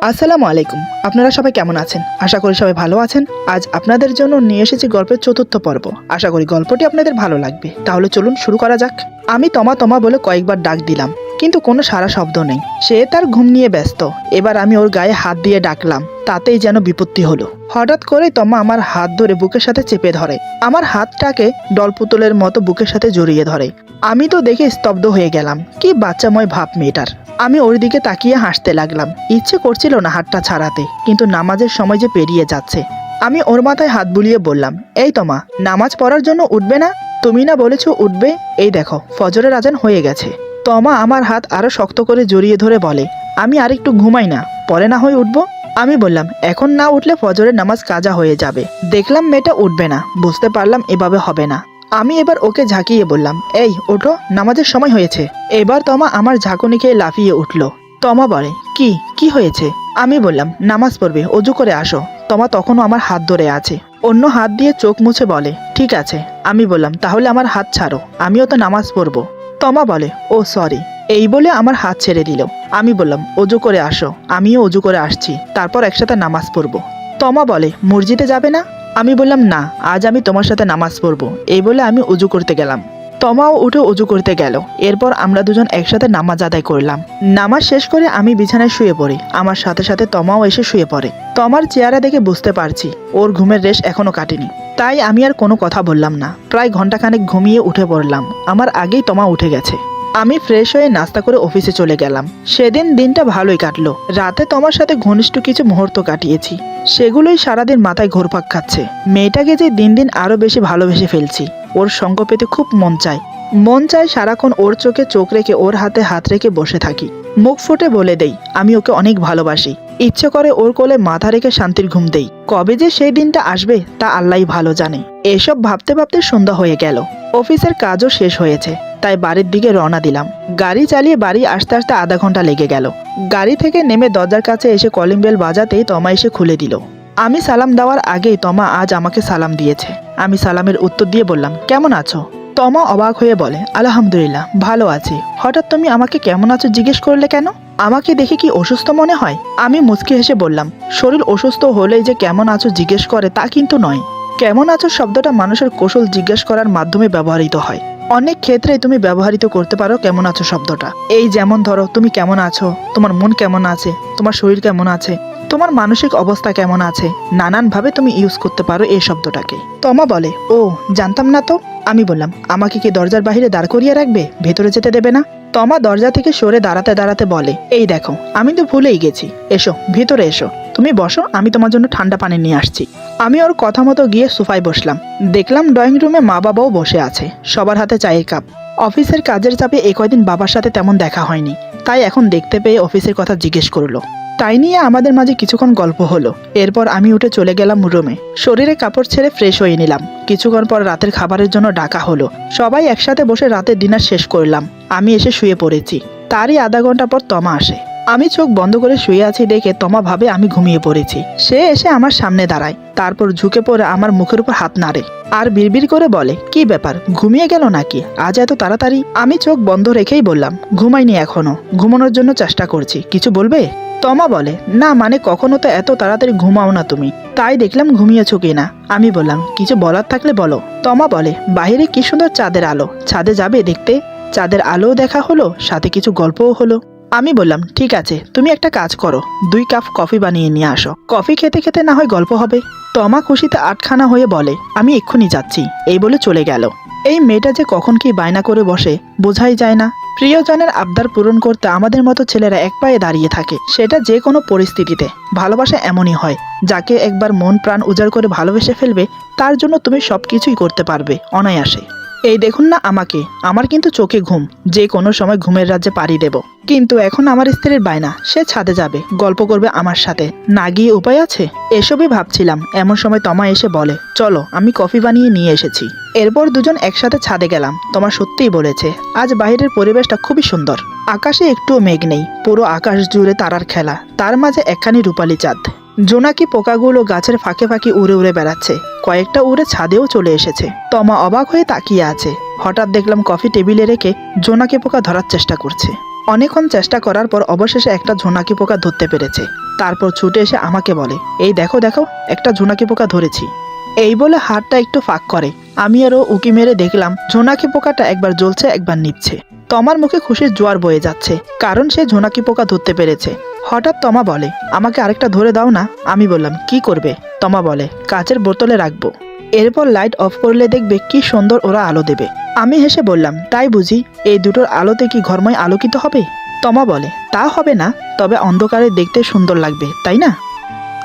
আসসালামু আলাইকুম। আপনারা সবাই কেমন আছেন? আশা করি সবাই ভালো আছেন। আজ আপনাদের জন্য নিয়ে এসেছি গল্পের চতুর্থ পর্ব। আশা করি গল্পটি আপনাদের ভালো লাগবে। তাহলে চলুন শুরু করা যাক। আমি তমা তমা বলে কয়েকবার ডাক দিলাম, কিন্তু কোনো সারা শব্দ নেই। সে তার ঘুম নিয়ে ব্যস্ত। এবার আমি ওর গায়ে হাত দিয়ে ডাকলাম, তাতেই যেন বিপত্তি হলো। হঠাৎ করে তমা আমার হাত ধরে বুকের সাথে চেপে ধরে, আমার হাতটাকে ডলপুতুলের মতো বুকের সাথে জড়িয়ে ধরে। আমি তো দেখে স্তব্ধ হয়ে গেলাম। কি বাচ্চাময় ভাব মেয়েটার। আমি ওর দিকে তাকিয়ে হাসতে লাগলাম। ইচ্ছে করছিল না হাতটা ছাড়াতে, কিন্তু নামাজের সময় যে পেরিয়ে যাচ্ছে। আমি ওর মাথায় হাত বুলিয়ে বললাম, এই তমা, নামাজ পড়ার জন্য উঠবে না? তুমি না বলেছো উঠবে? এই দেখো ফজরের আজান হয়ে গেছে। তমা আমার হাত আরো শক্ত করে জড়িয়ে ধরে বলে, আমি আরেকটু ঘুমাই না, পরে না হয় উঠবো। আমি বললাম, এখন না উঠলে ফজরের নামাজ কাজা হয়ে যাবে। দেখলাম মেয়েটা উঠবে না, বুঝতে পারলাম এভাবে হবে না। আমি এবার ওকে ঝাঁকিয়ে বললাম, এই ওঠো, নামাজের সময় হয়েছে। এবার তমা আমার ঝাঁকুনি খেয়ে লাফিয়ে উঠল। তমা বলে, কি কি হয়েছে? আমি বললাম, নামাজ পড়বে, অজু করে আসো। তমা তখনও আমার হাত ধরে আছে, অন্য হাত দিয়ে চোখ মুছে বলে, ঠিক আছে। আমি বললাম, তাহলে আমার হাত ছাড়ো, আমিও তো নামাজ পড়বো। তমা বলে, ও সরি। এই বলে আমার হাত ছেড়ে দিল। আমি বললাম, অজু করে আসো। আমিও অজু করে আসছি, তারপর একসাথে নামাজ পড়বো। তমা বলে, মসজিদে যাবে না? আমি বললাম, না, আজ আমি তোমার সাথে নামাজ পড়বো। এই বলে আমি উজু করতে গেলাম। তমাও উঠে উজু করতে গেল। এরপর আমরা দুজন একসাথে নামাজ আদায় করলাম। নামাজ শেষ করে আমি বিছানায় শুয়ে পড়ি। আমার সাথে সাথে তমাও এসে শুয়ে পড়ে। তমার চেহারা দেখে বুঝতে পারছি ওর ঘুমের রেশ এখনো কাটেনি। তাই আমি আর কোনো কথা বললাম না। প্রায় ঘন্টাখানেক ঘুমিয়ে উঠে পড়লাম। আমার আগেই তমা উঠে গেছে। আমি ফ্রেশ হয়ে নাস্তা করে অফিসে চলে গেলাম। সেদিন দিনটা ভালোই কাটলো। রাতে তোমার সাথে ঘনিষ্ঠ কিছু মুহূর্ত কাটিয়েছি, সেগুলোই সারাদিন মাথায় ঘুরপাক খাচ্ছে। মেয়েটাকে যে দিন দিন আরো বেশি ভালোবেসে ফেলছি। ওর সঙ্গ পেতে খুব মন চায় সারাক্ষণ ওর চোখে চোখ রেখে ওর হাতে হাত রেখে বসে থাকি। মুখ ফুটে বলে দেই আমি ওকে অনেক ভালোবাসি। ইচ্ছে করে ওর কোলে মাথা রেখে শান্তির ঘুম দেই। কবে যে সেই দিনটা আসবে তা আল্লাহই ভালো জানে। এসব ভাবতে ভাবতে সন্ধ্যা হয়ে গেল। অফিসের কাজও শেষ হয়েছে, তাই বাড়ির দিকে রওনা দিলাম। গাড়ি চালিয়ে বাড়ি আসতে আসতে আধা ঘন্টা লেগে গেল। গাড়ি থেকে নেমে দরজার কাছে এসে কলিং বেল বাজাতেই তমা এসে খুলে দিল। আমি সালাম দেওয়ার আগেই তমা আজ আমাকে সালাম দিয়েছে। আমি সালামের উত্তর দিয়ে বললাম, কেমন আছো? তমা অবাক হয়ে বলে, আলহামদুলিল্লাহ, ভালো আছি। হঠাৎ তুমি আমাকে কেমন আছো জিজ্ঞেস করলে কেন? আমাকে দেখে কি অসুস্থ মনে হয়? আমি মুচকি হেসে বললাম, শরীর অসুস্থ হলেই যে কেমন আছো জিজ্ঞেস করে তা কিন্তু নয়। কেমন আছো শব্দটা মানুষের কৌশল জিজ্ঞেস করার মাধ্যমে ব্যবহৃত হয়। অনেক ক্ষেত্রে তুমি ব্যবহৃত করতে পারো কেমন আছো শব্দটা। এই যেমন ধরো, তুমি কেমন আছো, তোমার মন কেমন আছে, তোমার শরীর কেমন আছে, তোমার মানসিক অবস্থা কেমন আছে, নানানভাবে তুমি ইউজ করতে পারো এই শব্দটাকে। তমা বলে, ও জানতাম না তো। আমি বললাম, আমাকে কি দরজার বাইরে দাঁড় করিয়ে রাখবে, ভেতরে যেতে দেবে না? তমা দরজা থেকে সরে দাঁড়াতে দাঁড়াতে বলে, এই দেখো, আমি তো ভুলেই গেছি। এসো, ভেতরে এসো, তুমি বসো, আমি তোমার জন্য ঠান্ডা পানি নিয়ে আসছি। আমি ওর কথা মতো গিয়ে সোফায় বসলাম। দেখলাম ড্রয়িং রুমে মা বাবাও বসে আছে, সবার হাতে চায়ের কাপ। অফিসের কাজের চাপে এ কয়দিন বাবার সাথে তেমন দেখা হয়নি, তাই এখন দেখতে পেয়ে অফিসের কথা জিজ্ঞেস করলো। তাই নিয়ে আমাদের মাঝে কিছুক্ষণ গল্প হলো। এরপর আমি উঠে চলে গেলাম রুমে। শরীরে কাপড় ছেড়ে ফ্রেশ হয়ে নিলাম। কিছুক্ষণ পর রাতের খাবারের জন্য ডাকা হলো। সবাই একসাথে বসে রাতের ডিনার শেষ করলাম। আমি এসে শুয়ে পড়েছি। তারই আধা ঘন্টা পর তমা আসে। আমি চোখ বন্ধ করে শুয়ে আছি দেখে তমা ভাবে আমি ঘুমিয়ে পড়েছি। সে এসে আমার সামনে দাঁড়ায়, তারপর ঝুঁকে পড়ে আমার মুখের উপর হাত নাড়ে আর বিড়বিড় করে বলে, কি ব্যাপার, ঘুমিয়ে গেল নাকি আজ এত তাড়াতাড়ি? আমি চোখ বন্ধ রেখেই বললাম, ঘুমাইনি এখনো, ঘুমানোর জন্য চেষ্টা করছি, কিছু বলবে? তমা বলে, না মানে কখনো তো এত তাড়াতাড়ি ঘুমাও না তুমি, তাই দেখলাম ঘুমিয়েছো কিনা। আমি বললাম, কিছু বলার থাকলে বলো। তমা বলে, বাহিরে কি সুন্দর চাঁদের আলো, ছাদে যাবে দেখতে? চাঁদের আলোও দেখা হলো, সাথে কিছু গল্পও হলো। আমি বললাম, ঠিক আছে, তুমি একটা কাজ করো, 2 কাপ কফি বানিয়ে নিয়ে আসো, কফি খেতে খেতে না হয় গল্প হবে। তমা খুশিতে আটখানা হয়ে বলে, আমি এক্ষুনি যাচ্ছি, এই বলে চলে গেল। এই মেয়েটা যে কখন কি বায়না করে বসে বোঝাই যায় না। প্রিয়জনের আবদার পূরণ করতে আমাদের মতো ছেলেরা এক পায়ে দাঁড়িয়ে থাকে, সেটা যে কোনো পরিস্থিতিতে। ভালোবাসা এমনই হয়, যাকে একবার মন প্রাণ উজাড় করে ভালোবেসে ফেলবে, তার জন্য তুমি সবকিছুই করতে পারবে অনায়াসে। এই দেখুন না আমাকে, আমার কিন্তু চোখে ঘুম, যে কোনো সময় ঘুমের রাজ্যে পাড়ি দেব। কিন্তু এখন আমার স্ত্রীর বায়না, সে ছাদে যাবে, গল্প করবে আমার সাথে, না গিয়ে উপায় আছে? এসবই ভাবছিলাম, এমন সময় তমা এসে বলে, চলো, আমি কফি বানিয়ে নিয়ে এসেছি। এরপর দুজন একসাথে ছাদে গেলাম। তমা সত্যিই বলেছে, আজ বাইরের পরিবেশটা খুবই সুন্দর। আকাশে একটুও মেঘ নেই, পুরো আকাশ জুড়ে তারার খেলা, তার মাঝে একখানি রূপালী চাঁদ। জোনাকি পোকাগুলো গাছের ফাঁকে ফাঁকে উড়ে উড়ে বেড়াচ্ছে, কয়েকটা উড়ে ছাদেও চলে এসেছে। তমা অবাক হয়ে তাকিয়ে আছে। হঠাৎ দেখলাম কফি টেবিলে রেখে জোনাকি পোকা ধরার চেষ্টা করছে। অনেকক্ষণ চেষ্টা করার পর অবশেষে একটা ঝোনাকি পোকা ধরতে পেরেছে। তারপর ছুটে এসে আমাকে বলে, এই দেখো দেখো, একটা ঝোনাকি পোকা ধরেছি। এই বলে হাতটা একটু ফাঁক করে। আমি আরও উকি মেরে দেখলাম ঝোনাকি পোকাটা একবার জ্বলছে একবার নিভছে। তমার মুখে খুশির জোয়ার বয়ে যাচ্ছে, কারণ সে ঝোনাকি পোকা ধরতে পেরেছে। হঠাৎ তমা বলে, আমাকে আরেকটা ধরে দাও না। আমি বললাম, কি করবে? তমা বলে, কাচের বোতলে রাখবো। এরপর লাইট অফ করলে দেখবে কি সুন্দর ওরা আলো দেবে। আমি হেসে বললাম, তাই বুঝি? এই দুটোর আলোতে কি ঘরময় আলোকিত হবে? তমা বলে, তা হবে না, তবে অন্ধকারে দেখতে সুন্দর লাগবে, তাই না?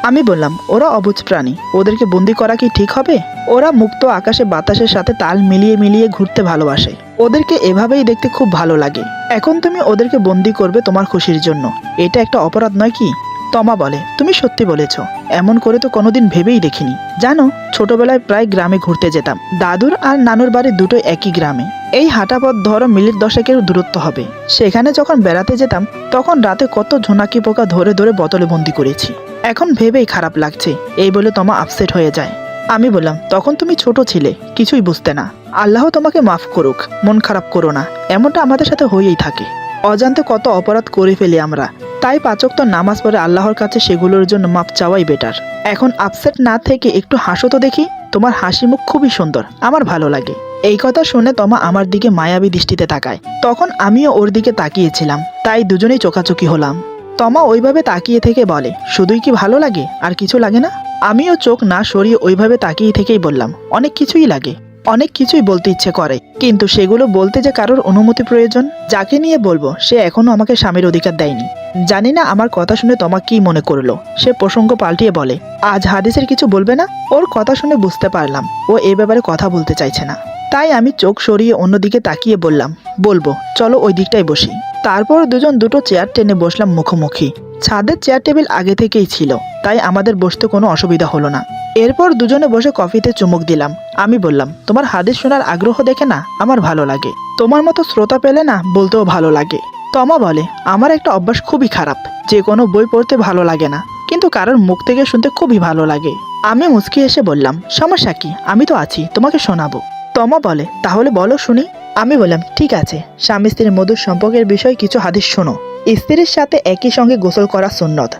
আমি বললাম, ওরা অবুঝ প্রাণী, ওদেরকে বন্দি করা কি ঠিক হবে? ওরা মুক্ত আকাশে বাতাসের সাথে তাল মিলিয়ে মিলিয়ে ঘুরতে ভালোবাসে। ওদেরকে এভাবেই দেখতে খুব ভালো লাগে। এখন তুমি ওদেরকে বন্দি করবে তোমার খুশির জন্য। এটা একটা অপরাধ নয় কি? তমা বলে, তুমি সত্যি বলেছ, এমন করে তো কোনোদিন ভেবেই দেখিনি। জানো, ছোটবেলায় প্রায় গ্রামে ঘুরতে যেতাম। দাদুর আর নানুর বাড়ি দুটোই একই গ্রামে। এই হাঁটা পথ ধরো মিনিট 10-এর দূরত্ব হবে। সেখানে যখন বেড়াতে যেতাম তখন রাতে কত ঝোনাকি পোকা ধরে ধরে বোতলে বন্দি করেছি। এখন ভেবেই খারাপ লাগছে। এই বলে তমা আপসেট হয়ে যায়। আমি বললাম, তখন তুমি ছোট ছিলে, কিছুই বুঝতে না। আল্লাহ তোমাকে মাফ করুক, মন খারাপ করো না। এমনটা আমাদের সাথে হয়েই থাকে। অজান্তে কত অপরাধ করে ফেলি আমরা। তাই 5 ওয়াক্ত নামাজ পড়ে আল্লাহর কাছে সেগুলোর জন্য মাপ চাওয়াই বেটার। এখন আপসেট না থেকে একটু হাসো তো দেখি। তোমার হাসি মুখ খুবই সুন্দর, আমার ভালো লাগে। এই কথা শুনে তমা আমার দিকে মায়াবী দৃষ্টিতে তাকায়। তখন আমিও ওর দিকে তাকিয়েছিলাম, তাই দুজনেই চোখাচোখি হলাম। তমা ওইভাবে তাকিয়ে থেকে বলে, শুধুই কি ভালো লাগে, আর কিছু লাগে না? আমিও চোখ না সরিয়ে ওইভাবে তাকিয়ে থেকেই বললাম, অনেক কিছুই লাগে। অনেক কিছুই বলতে ইচ্ছে করে, কিন্তু সেগুলো বলতে যে কারোর অনুমতি প্রয়োজন। যাকে নিয়ে বলবো সে এখনো আমাকে স্বামীর অধিকার দেয়নি। জানি না আমার কথা শুনে তমা কি মনে করলো। সে প্রসঙ্গ পাল্টিয়ে বলে, আজ হাদিসের কিছু বলবে না? ওর কথা শুনে বুঝতে পারলাম ও এ ব্যাপারে কথা বলতে চাইছে না। তাই আমি চোখ সরিয়ে অন্যদিকে তাকিয়ে বললাম, বলবো, চলো ওই দিকটাই বসি। তারপর দুজন দুটো চেয়ার টেনে বসলাম মুখোমুখি। ছাদের চেয়ার টেবিল আগে থেকেই ছিল, তাই আমাদের বসতে কোনো অসুবিধা হলো না। এরপর দুজনে বসে কফিতে চুমুক দিলাম। আমি বললাম, তোমার হাদিস শোনার আগ্রহ দেখে না আমার ভালো লাগে। তোমার মতো শ্রোতা পেলে না বলতেও ভালো লাগে। তমা বলে, আমার একটা অভ্যাস খুবই খারাপ, যে কোনো বই পড়তে ভালো লাগে না, কিন্তু কারোর মুখ থেকে শুনতে খুবই ভালো লাগে। আমি মুচকি এসে বললাম, সমস্যা কি, আমি তো আছি, তোমাকে শোনাবো। তমা বলে, তাহলে বলো শুনি। আমি বললাম, ঠিক আছে, স্বামী স্ত্রীর মধুর সম্পর্কের বিষয়ে কিছু হাদিস শোনো। স্ত্রীর সাথে একই সঙ্গে গোসল করা সুন্নত।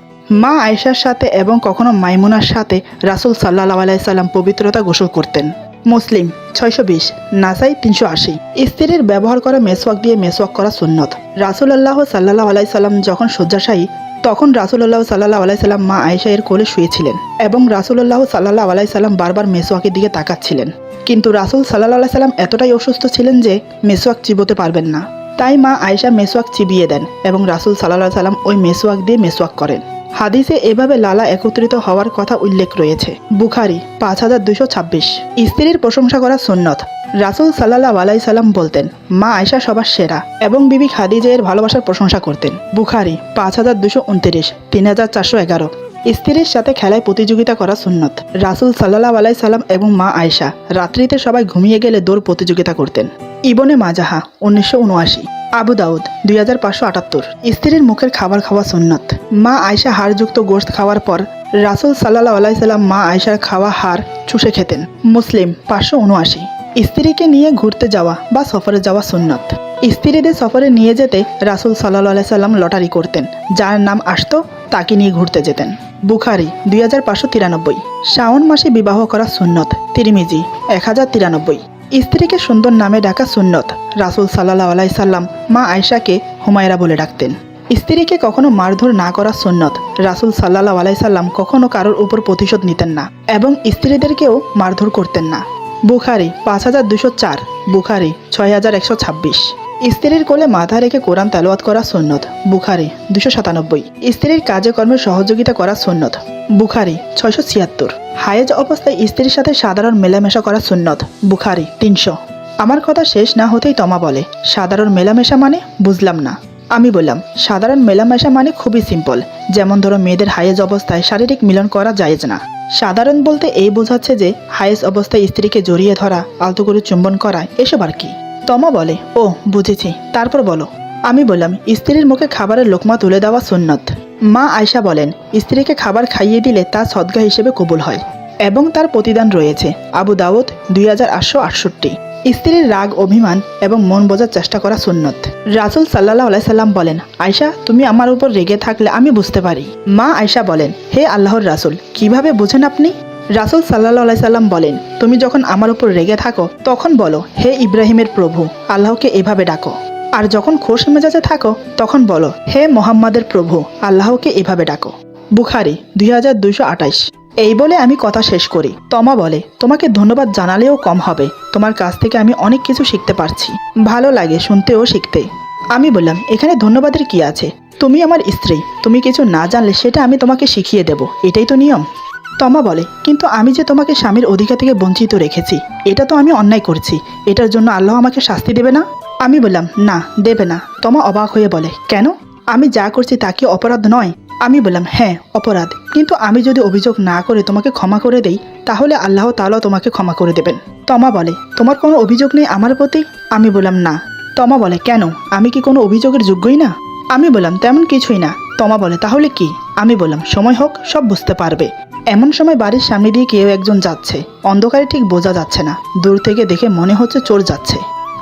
মা আয়েশার সাথে এবং কখনো মাইমুনার সাথে রাসূল সাল্লাল্লাহু আলাইহি সাল্লাম পবিত্রতা গোসল করতেন। মুসলিম 620, নাসাই 380। স্ত্রীর ব্যবহার করা মেসওয়াক দিয়ে মেসওয়াক করা সুন্নত। রাসূলুল্লাহ সাল্লাল্লাহু আলাইহি সাল্লাম যখন শয্যাশায়ী, তখন রাসূলুল্লাহ সাল্লাল্লাহু আলাইহি সাল্লাম মা আয়েশা এর কোলে শুয়েছিলেন এবং রাসূলুল্লাহ সাল্লাল্লাহু আলাইহি সাল্লাম বারবার মেসওয়াকের দিকে তাকাচ্ছিলেন। কিন্তু রাসূল সাল্লাল্লাহু আলাইহি সাল্লাম এতটাই অসুস্থ ছিলেন যে মেসওয়াক চিবোতে পারবেন না। তাই মা আয়েশা মেসওয়াক চিবিয়ে দেন এবং রাসূল সাল্লাল্লাহু আলাইহি সাল্লাম ওই মেসওয়াক দিয়ে মেসওয়াক করেন। হাদিসে এভাবে লালা একত্রিত হওয়ার কথা উল্লেখ রয়েছে। বুখারী 5226। স্ত্রীর প্রশংসা করা সুন্নত। রাসূল সাল্লাল্লাহু আলাইহি সাল্লাম বলতেন, মা আয়েশা সবার সেরা এবং বিবি খাদিজা এর ভালোবাসার প্রশংসা করতেন। বুখারী 5229, 3411। স্ত্রীর সাথে খেলায় প্রতিযোগিতা করা সুন্নত। রাসূল সাল্লাল্লাহু আলাইহি সাল্লাম এবং মা আয়েশা রাত্রিতে সবাই ঘুমিয়ে গেলে দৌড় প্রতিযোগিতা করতেন। ইবনে মাজাহা 1979। আবু দাউদ 2578। স্ত্রীর মুখের খাবার খাওয়া সুন্নত। মা আয়েশা হাড়যুক্ত গোশত খাওয়ার পর রাসূল সাল্লাল্লাহু আলাইহি সাল্লাম মা আয়েশার খাওয়া হাড় চুষে খেতেন। মুসলিম 579। স্ত্রীকে নিয়ে ঘুরতে যাওয়া বা সফরে যাওয়া সুন্নত। স্ত্রীদের সফরে নিয়ে যেতে রাসূল সাল্লাল্লাহু আলাইহি সাল্লাম লটারি করতেন। যার নাম আসতো তাকে নিয়ে ঘুরতে যেতেন। বুখারী 2593। শাওন মাসে বিবাহ করা সুন্নত। তিরমিজি 1093। স্ত্রীকে সুন্দর নামে ডাকা সুন্নত। রাসূল সাল্লাল্লাহু আলাইহি সাল্লাম মা আয়েশাকে হুমায়রা বলে ডাকতেন। স্ত্রীকে কখনো মারধর না করা সুন্নত। রাসূল সাল্লাল্লাহু আলাইহি সাল্লাম কখনো কারোর উপর প্রতিশোধ নিতেন না এবং স্ত্রীদেরকেও মারধর করতেন না। বুখারী 5204। বুখারী 6126। স্ত্রীর কোলে মাথা রেখে কোরআন তেলাওয়াত করা সুন্নত। বুখারী 297। স্ত্রীর কাজে কর্মে সহযোগিতা করা সুন্নত। বুখারী 676। হায়েজ অবস্থায় স্ত্রীর সাথে সাধারণ মেলামেশা করা সুন্নত। বুখারী 300। আমার কথা শেষ না হতেই তমা বলে, সাধারণ মেলামেশা মানে? বুঝলাম না। আমি বললাম, সাধারণ মেলামেশা মানে খুবই সিম্পল। যেমন ধরো, মেয়েদের হায়েজ অবস্থায় শারীরিক মিলন করা জায়েজ না। সাধারণ বলতে এই বোঝাচ্ছে যে হায়েজ অবস্থায় স্ত্রীকে জড়িয়ে ধরা, আলতো করে চুম্বন করা, এসব আর কি। তমা বলে, ও বুঝেছি, তারপর বলো। আমি বললাম, স্ত্রীর মুখে খাবারের লোকমা তুলে দেওয়া সুন্নত। মা আয়েশা বলেন, স্ত্রীকে খাবার খাইয়ে দিলে তা সদকা হিসেবে কবুল হয় এবং তার প্রতিদান রয়েছে। আবু দাউদ 2868। স্ত্রীর রাগ অভিমান এবং মন বোঝার চেষ্টা করা সুন্নত। রাসূল সাল্লাল্লাহু আলাইহি সাল্লাম বলেন, আয়েশা তুমি আমার উপর রেগে থাকলে আমি বুঝতে পারি। মা আয়েশা বলেন, হে আল্লাহর রাসূল, কিভাবে বুঝেন আপনি? রাসূল সাল্লাল্লাহু আলাইহি সাল্লাম বলেন, তুমি যখন আমার উপর রেগে থাকো তখন বলো, হে ইব্রাহিমের প্রভু, আল্লাহকে এভাবে ডাকো। আর যখন খোশ মেজাজে থাকো তখন বলো, হে মোহাম্মদের প্রভু, আল্লাহকে এভাবে ডাকো। বুখারী 2228। এই বলে আমি কথা শেষ করি। তমা বলে, তোমাকে ধন্যবাদ জানালেও কম হবে, তোমার কাছ থেকে আমি অনেক কিছু শিখতে পারছি, ভালো লাগে শুনতেও শিখতে। আমি বললাম, এখানে ধন্যবাদের কি আছে? তুমি আমার স্ত্রী, তুমি কিছু না জানলে সেটা আমি তোমাকে শিখিয়ে দেব, এটাই তো নিয়ম। তমা বলে, কিন্তু আমি যে তোমাকে স্বামীর অধিকার থেকে বঞ্চিত রেখেছি, এটা তো আমি অন্যায় করছি, এটার জন্য আল্লাহ আমাকে শাস্তি দেবে না? আমি বললাম, না দেবে না। তমা অবাক হয়ে বলে, কেন? আমি যা করছি তা কি অপরাধ নয়? আমি বললাম, হ্যাঁ অপরাধ, কিন্তু আমি যদি অভিযোগ না করে তোমাকে ক্ষমা করে দেই তাহলে আল্লাহ তাআলা তোমাকে ক্ষমা করে দেবেন। তমা বলে, তোমার কোনো অভিযোগ নেই আমার প্রতি? আমি বললাম, না। তমা বলে, কেন? আমি কি কোনো অভিযোগের যোগ্যই না? আমি বললাম, তেমন কিছুই না। তমা বলে, তাহলে কি? আমি বললাম, সময় হোক সব বুঝতে পারবে। এমন সময় বাড়ির সামনে দিয়ে কেউ একজন যাচ্ছে, অন্ধকারে ঠিক বোঝা যাচ্ছে না, দূর থেকে দেখে মনে হচ্ছে চোর যাচ্ছে।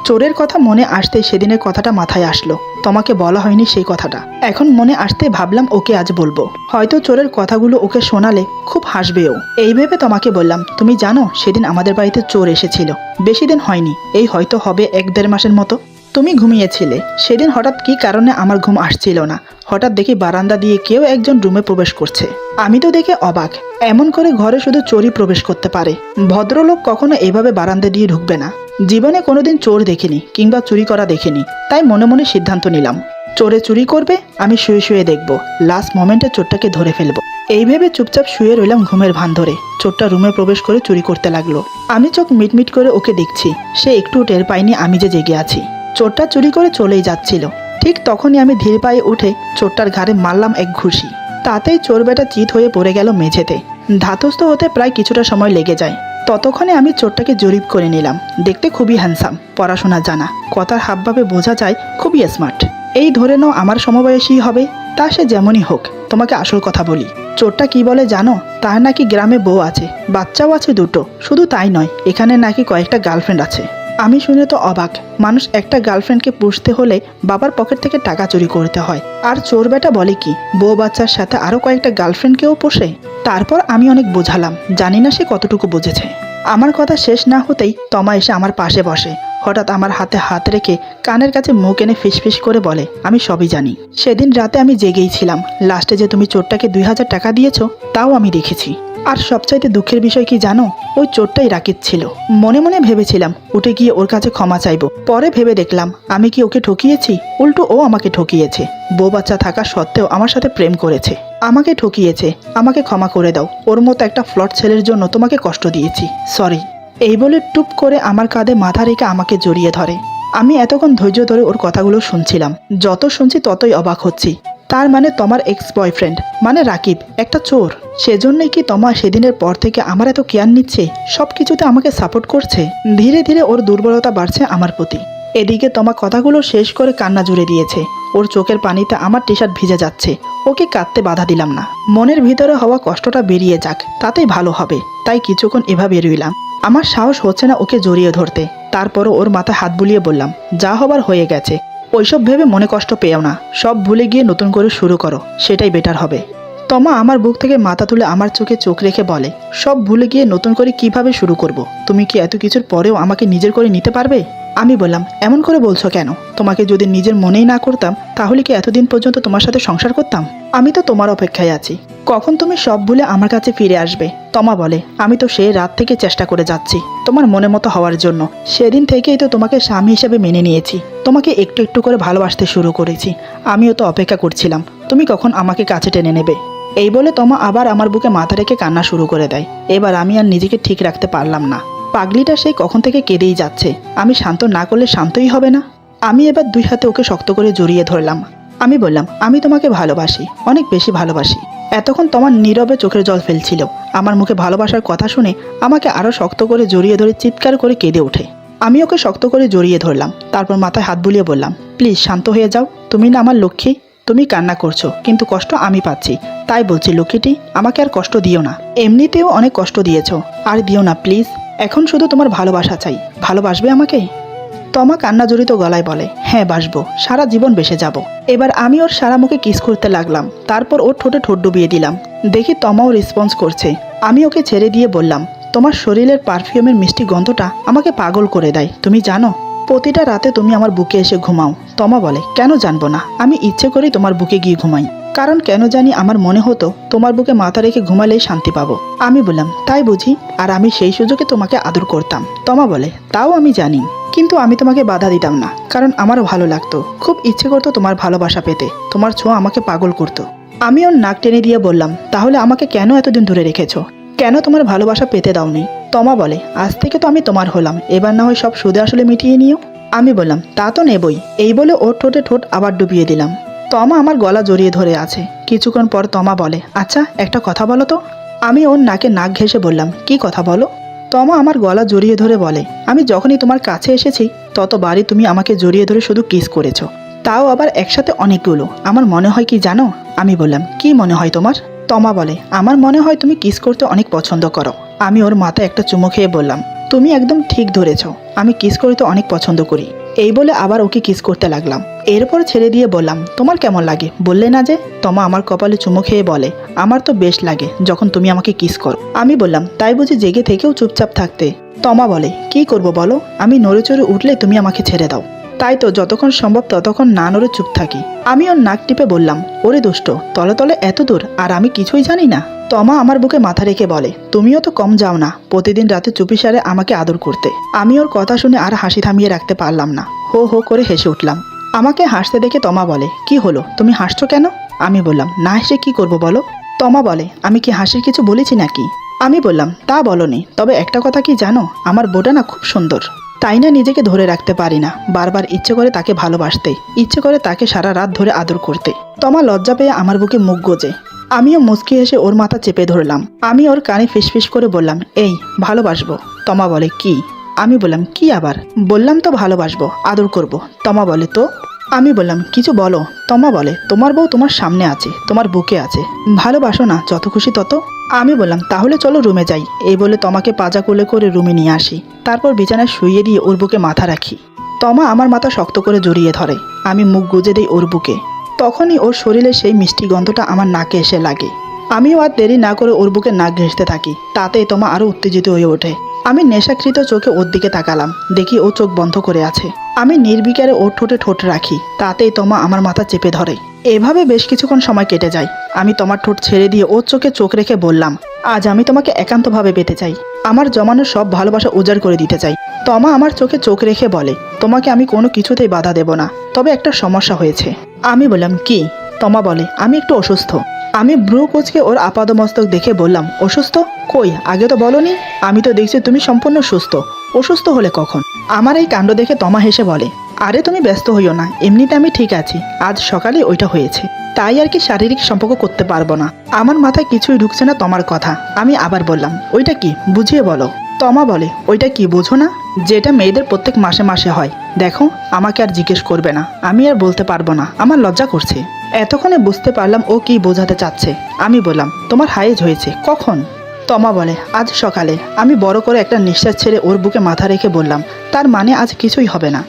চোরের কথা মনে আসতে সেদিনের কথাটা মাথায় আসলো, তোমাকে বলা হয়নি সেই কথাটা, এখন মনে আসতে ভাবলাম ওকে আজ বলবো, হয়তো চোরের কথাগুলো ওকে শোনালে খুব হাসবেও। এই ভেবে তোমাকে বললাম, তুমি জানো সেদিন আমাদের বাড়িতে চোর এসেছিল, বেশি দিন হয়নি, এই হয়তো হবে 1-1.5 মাসের মতো। তুমি ঘুমিয়েছিলে, সেদিন হঠাৎ কি কারণে আমার ঘুম আসছিল না, হঠাৎ দেখি বারান্দা দিয়ে কেউ একজন রুমে প্রবেশ করছে। আমি তো দেখে অবাক, এমন করে ঘরে শুধু চোরই প্রবেশ করতে পারে, ভদ্রলোক কখনো এভাবে বারান্দা দিয়ে ঢুকবে না। জীবনে কোনোদিন চোর দেখিনি কিংবা চুরি করা দেখিনি, তাই মনে মনে সিদ্ধান্ত নিলাম, চোরে চুরি করবে, আমি শুয়ে শুয়ে দেখব, লাস্ট মোমেন্টে চোরটাকে ধরে ফেলবো। এই ভেবে চুপচাপ শুয়ে রইলাম ঘুমের ভান ধরে। চোরটা রুমে প্রবেশ করে চুরি করতে লাগলো। আমি চোখ মিটমিট করে ওকে দেখছি, সে একটু টের পায়নি আমি যে জেগে আছি। চোরটা চুরি করে চলেই যাচ্ছিল, ঠিক তখনই আমি ধীর পায়ে উঠে চোরটার ঘাড়ে মারলাম এক ঘুষি। তাতেই চোর বেটা চিত হয়ে পড়ে গেল মেঝেতে। ধাতস্থ হতে প্রায় কিছুটা সময় লেগে যায়। ততক্ষণে আমি চোরটাকে জরিপ করে নিলাম, দেখতে খুবই হ্যান্ডসাম, পড়াশোনা জানা, কথার হাবভাবে বোঝা যায় খুবই স্মার্ট। এই ধরে নাও আমার সমবয়সী হবে, তা সে যেমনই হোক। তোমাকে আসল কথা বলি, চোরটা কি বলে জানো? তার নাকি গ্রামে বউ আছে, বাচ্চাও আছে 2টো, শুধু তাই নয়, এখানে নাকি কয়েকটা গার্লফ্রেন্ড আছে। আমি শুনে তো অবাক, মানুষ একটা গার্লফ্রেন্ডকে পুষতে হলে বাবার পকেট থেকে টাকা চুরি করতে হয়, আর চোর বেটা বলে কি বউ বাচ্চার সাথে আরো কয়েকটা গার্লফ্রেন্ডকেও পোষে। তারপর আমি অনেক বোঝালাম, জানি না সে কতটুকু বুঝেছে। আমার কথা শেষ না হতেই তমা এসে আমার পাশে বসে, হঠাৎ আমার হাতে হাত রেখে কানের কাছে মুখ এনে ফিসফিস করে বলে, আমি সবই জানি, সেদিন রাতে আমি জেগেই ছিলাম, লাস্টে যে তুমি চোরটাকে 2000 টাকা দিয়েছো তাও আমি দেখেছি। আর সবচাইতে দুঃখের বিষয় কি জানো? ওই চোরটাই রাকিব ছিল। মনে মনে ভেবেছিলাম উঠে গিয়ে ওর কাছে ক্ষমা চাইবো, পরে ভেবে দেখলাম আমি কি ওকে ঠকিয়েছি? উল্টো ও আমাকে ঠকিয়েছে। বউ বাচ্চা থাকা সত্ত্বেও আমার সাথে প্রেম করেছে, আমাকে ঠকিয়েছে, আমাকে ক্ষমা করে দাও, ওর মতো একটা ফ্লট ছেলের জন্য তোমাকে কষ্ট দিয়েছি, সরি। এই বলে টুপ করে আমার কাঁধে মাথা রেখে আমাকে জড়িয়ে ধরে। আমি এতক্ষণ ধৈর্য ধরে ওর কথাগুলো শুনছিলাম, যত শুনছি ততই অবাক হচ্ছি। তার মানে তোমার এক্স বয়ফ্রেন্ড মানে রাকিব একটা চোর? সেজন্যই কি তোমা সেদিনের পর থেকে আমার এত কেয়ার নিচ্ছে, সব কিছুতে আমাকে সাপোর্ট করছে? ধীরে ধীরে ওর দুর্বলতা বাড়ছে আমার প্রতি। এদিকে তোমার কথাগুলো শেষ করে কান্না জুড়ে দিয়েছে, ওর চোখের পানিতে আমার টি শার্ট ভিজে যাচ্ছে। ওকে কাঁদতে বাধা দিলাম না, মনের ভিতরে হওয়া কষ্টটা বেরিয়ে যাক, তাতেই ভালো হবে, তাই কিছুক্ষণ এভাবে রইলাম। আমার সাহস হচ্ছে না ওকে জড়িয়ে ধরতে, তারপরও ওর মাথায় হাত বুলিয়ে বললাম, যা হবার হয়ে গেছে, ওইসব ভেবে মনে কষ্ট পেও না, সব ভুলে গিয়ে নতুন করে শুরু করো, সেটাই বেটার হবে। তমা আমার বুক থেকে মাথা তুলে আমার চোখে চোখ রেখে বলে, সব ভুলে গিয়ে নতুন করে কিভাবে শুরু করব? তুমি কি এত কিছুর পরেও আমাকে নিজের করে নিতে পারবে? আমি বললাম, এমন করে বলছো কেন? তোমাকে যদি নিজের মনেই না করতাম তাহলে কি এতদিন পর্যন্ত তোমার সাথে সংসার করতাম? আমি তো তোমার অপেক্ষায় আছি, কখন তুমি সব ভুলে আমার কাছে ফিরে আসবে। তমা বলে, আমি তো সেই রাত থেকে চেষ্টা করে যাচ্ছি তোমার মনে মতো হওয়ার জন্য, সেদিন থেকেই তো তোমাকে স্বামী হিসেবে মেনে নিয়েছি, তোমাকে একটু একটু করে ভালোবাসতে শুরু করেছি। আমিও তো অপেক্ষা করছিলাম তুমি কখন আমাকে কাছে টেনে নেবে। এই বলে তমা আবার আমার বুকে মাথা রেখে কান্না শুরু করে দেয়। এবার আমি আর নিজেকে ঠিক রাখতে পারলাম না, পাগলিটা সেই কখন থেকে কেঁদেই যাচ্ছে, আমি শান্ত না করলে শান্তই হবে না। আমি এবার 2 হাতে ওকে শক্ত করে জড়িয়ে ধরলাম। আমি বললাম, আমি তোমাকে ভালোবাসি, অনেক বেশি ভালোবাসি। এতক্ষণ তোমার নীরবে চোখের জল ফেলছিল, আমার মুখে ভালোবাসার কথা শুনে আমাকে আরো শক্ত করে জড়িয়ে ধরে চিৎকার করে কেঁদে ওঠে। আমি ওকে শক্ত করে জড়িয়ে ধরলাম, তারপর মাথায় হাত বুলিয়ে বললাম, প্লিজ শান্ত হয়ে যাও, তুমি না আমার লক্ষ্মী, তুমি কান্না করছো কিন্তু কষ্ট আমি পাচ্ছি, তাই বলছি লক্ষ্মীটি আমাকে আর কষ্ট দিও না, এমনিতেও অনেক কষ্ট দিয়েছো, আর দিও না প্লিজ। এখন শুধু তোমার ভালোবাসা চাই, ভালোবাসবে আমাকে? তমা কান্না জড়িত গলায় বলে, হ্যাঁ বাসবো, সারা জীবন বেসে যাব। এবার আমি ওর সারা মুখে কিস করতে লাগলাম, তারপর ওর ঠোঁটে ঠোঁট ডুবিয়ে দিলাম। দেখি তমাও রেসপন্স করছে। আমি ওকে ছেড়ে দিয়ে বললাম, তোমার শরীরের পারফিউমের মিষ্টি গন্ধটা আমাকে পাগল করে দেয়, তুমি জানো? প্রতিটা রাতে তুমি আমার বুকে এসে ঘুমাও। তমা বলে, কেন জানবো না, আমি ইচ্ছে করেই তোমার বুকে গিয়ে ঘুমাই, কারণ কেন জানি আমার মনে হতো তোমার বুকে মাথা রেখে ঘুমালেই শান্তি পাবো। আমি বললাম, তাই বুঝি? আর আমি সেই সুযোগে তোমাকে আদর করতাম। তমা বলে, তাও আমি জানি, কিন্তু আমি তোমাকে বাধা দিতাম না, কারণ আমারও ভালো লাগতো, খুব ইচ্ছে করতো তোমার ভালোবাসা পেতে, তোমার ছোঁয়া আমাকে পাগল করতো। আমি ওর নাক টেনে দিয়ে বললাম, তাহলে আমাকে কেন এতদিন ধরে রেখেছো, কেন তোমার ভালোবাসা পেতে দাওনি? তমা বলে, আজ থেকে তো আমি তোমার হলাম, এবার না হয় সব সুদে আসলে মিটিয়ে নিও। আমি বললাম, তা তো নেবই। এই বলে ওর ঠোঁটে ঠোঁট আবার ডুবিয়ে দিলাম। তমা আমার গলা জড়িয়ে ধরে আছে। কিছুক্ষণ পর তমা বলে, আচ্ছা একটা কথা বলো তো। আমি ওর নাকে নাক ঘেঁষে বললাম, কি কথা বলো? তমা আমার গলা জড়িয়ে ধরে বলে, আমি যখনই তোমার কাছে এসেছি ততবারই তুমি আমাকে জড়িয়ে ধরে শুধু কিস করেছো, তাও আবার একসাথে অনেকগুলো। আমার মনে হয় কি জানো? আমি বললাম, কি মনে হয় তোমার? তমা বলে, আমার মনে হয় তুমি কিস করতে অনেক পছন্দ করো। আমি ওর মাথায় একটা চুমু খেয়ে বললাম, তুমি একদম ঠিক ধরেছ, আমি কিস করতে অনেক পছন্দ করি। এই বলে আবার ওকে কিস করতে লাগলাম। এরপর ছেড়ে দিয়ে বললাম, তোমার কেমন লাগে বললে না যে? তমা আমার কপালে চুমু খেয়ে বলে, আমার তো বেশ লাগে যখন তুমি আমাকে কিস করো। আমি বললাম, তাই বুঝি জেগে থেকেও চুপচাপ থাকতে? তমা বলে, কি করব বলো, আমি নড়ে চড়ে উঠলে তুমি আমাকে ছেড়ে দাও, তাই তো যতক্ষণ সম্ভব ততক্ষণ না নড়ে চুপ থাকি। আমি ওর নাক টিপে বললাম, ওরে দুষ্ট, তলে তলে এত দূর আর আমি কিছুই জানি না? তমা আমার বুকে মাথা রেখে বলে, তুমিও তো কম যাও না প্রতিদিন রাতে চুপিসারে আমাকে আদর করতে। আমি ওর কথা শুনে আর হাসি থামিয়ে রাখতে পারলাম না, হো হো করে হেসে উঠলাম। আমাকে হাসতে দেখে তমা বলে, কি হলো, তুমি হাসছো কেন? আমি বললাম, না হেসে কি করব বলো? তমা বলে, আমি কি হাসির কিছু বলেছি নাকি? আমি বললাম, তা বলনি, তবে একটা কথা কি জানো, আমার বোটা না খুব সুন্দর, তাই না নিজেকে ধরে রাখতে পারি না, বারবার ইচ্ছে করে তাকে ভালোবাসতে, ইচ্ছে করে তাকে সারা রাত ধরে আদর করতে। তমা লজ্জা পেয়ে আমার বুকে মুখ গোজে। আমিও মুচকি এসে ওর মাথা চেপে ধরলাম। আমি ওর কানে ফিসফিস করে বললাম, এই ভালোবাসবো। তমা বলে, কি? আমি বললাম, কি আবার? বললাম তো ভালোবাসবো, আদর করব। তমা বলে, তো? আমি বললাম, কিছু বলো। তমা বলে, তোমার বউ তোমার সামনে আছে, তোমার বুকে আছে, ভালোবাসো না যত খুশি তত। আমি বললাম, তাহলে চলো রুমে যাই। এই বলে তমাকে পাজা কোলে করে রুমে নিয়ে আসি, তারপর বিছানায় শুইয়ে দিয়ে ওর বুকে মাথা রাখি। তমা আমার মাথা শক্ত করে জড়িয়ে ধরে, আমি মুখ গুজে দিই ওর বুকে। তখনই ওর শরীরে সেই মিষ্টি গন্ধটা আমার নাকে এসে লাগে। আমিও আর দেরি না করে ওর বুকে নাক ঘেঁষতে থাকি, তাতেই তমা আরও উত্তেজিত হয়ে ওঠে। আমি নেশাকৃত চোখে ওর দিকে তাকালাম, দেখি ও চোখ বন্ধ করে আছে। আমি নির্বিকারে ওর ঠোঁটে ঠোঁট রাখি, তাতেই তমা আমার মাথা চেপে ধরে। এভাবে বেশ কিছুক্ষণ সময় কেটে যায়। আমি তোমার ঠোঁট ছেড়ে দিয়ে ওর চোখে চোখ রেখে বললাম, আজ আমি তোমাকে একান্তভাবে পেতে চাই, আমার জমানো সব ভালোবাসা উজাড় করে দিতে চাই। তমা আমার চোখে চোখ রেখে বলে, তোমাকে আমি কোনো কিছুতেই বাধা দেব না, তবে একটা সমস্যা হয়েছে। আমি বললাম, কি? তমা বলে, আমি একটু অসুস্থ। আমি ভ্রু কুঁচকে ওর আপাদমস্তক দেখে বললাম, অসুস্থ? কই, আগে তো বলনি। আমি তো দেখছি তুমি সম্পূর্ণ সুস্থ, অসুস্থ হলে কখন? আমার এই কাণ্ড দেখে তমা হেসে বলে, আরে তুমি ব্যস্ত হইও না, এমনিতে আমি ঠিক আছি, আজ সকালে ওইটা হয়েছে, তাই আর কি শারীরিক সম্পর্ক করতে পারবো না। আমার মাথায় কিছুই ঢুকছে না তোমার কথা। আমি আবার বললাম, ওইটা কি, বুঝিয়ে বলো। তমা বলে, ওইটা কি বোঝো না? যেটা মেয়েদের প্রত্যেক মাসে মাসে হয়। দেখো, আমাকে আর জিজ্ঞেস করবে না, আমি আর বলতে পারবো না, আমার লজ্জা করছে। এতক্ষণে বুঝতে পারলাম ও কি বোঝাতে চাচ্ছে। আমি বললাম, তোমার হাইজ হয়েছে কখন? তমা বলে, আজ সকালে। আমি বড় করে একটা নিঃশ্বাস ছেড়ে ওর বুকে মাথা রেখে বললাম, তার মানে আজ কিছুই হবে না।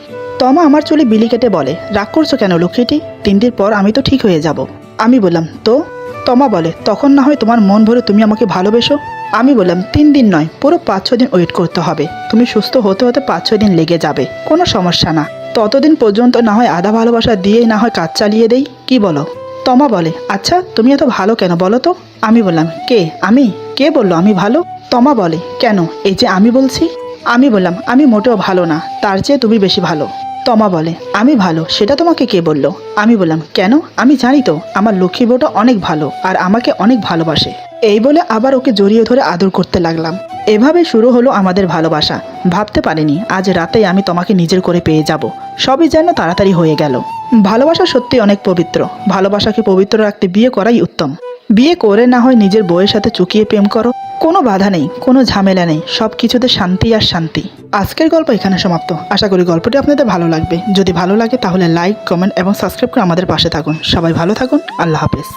তমা আমার চুলে বিলি কেটে বলে, রাগ করছো কেন লক্ষ্মীটি, 3 দিন পর আমি তো ঠিক হয়ে যাব। আমি বললাম, তো? তমা বলে, তখন না হয় তোমার মন ভরে তুমি আমাকে ভালোবেসো। আমি বললাম, 3 দিন নয়, পুরো 5-6 দিন ওয়েট করতে হবে। তুমি সুস্থ হতে হতে 5-6 দিন লেগে যাবে, কোনো সমস্যা না। ততদিন পর্যন্ত না হয় আধা ভালোবাসা দিয়েই না হয় কাজ চালিয়ে দেই, কি বলো? তমা বলে, আচ্ছা তুমি এত ভালো কেন বলো তো? আমি বললাম, কে? আমি? কে বললো আমি ভালো? তমা বলে, কেন, এই যে আমি বলছি। আমি বললাম, আমি মোটেও ভালো না, তার চেয়ে তুমি বেশি ভালো। তমা বলে, আমি ভালো সেটা তোমাকে কে বললো? আমি বললাম, কেন, আমি জানি তো আমার লক্ষ্মী বউটা অনেক ভালো আর আমাকে অনেক ভালোবাসে। এই বলে আবার ওকে জড়িয়ে ধরে আদর করতে লাগলাম। এভাবে শুরু হলো আমাদের ভালোবাসা। ভাবতে পারিনি আজ রাতেই আমি তোমাকে নিজের করে পেয়ে যাব। সবই যেন তাড়াতাড়ি হয়ে গেল। ভালোবাসা সত্যি অনেক পবিত্র। ভালোবাসাকে পবিত্র রাখতে বিয়ে করাই উত্তম। বিয়ে করে না হয় নিজের বউয়ের সাথে চুকিয়ে প্রেম করো, কোনো বাধা নেই, কোনো ঝামেলা নেই, সব কিছুতে শান্তি আর শান্তি। আজকের গল্প এখানে সমাপ্ত। আশা করি গল্পটি আপনাদের ভালো লাগবে। যদি ভালো লাগে তাহলে লাইক, কমেন্ট এবং সাবস্ক্রাইব করে আমাদের পাশে থাকুন। সবাই ভালো থাকুন। আল্লাহ হাফেজ।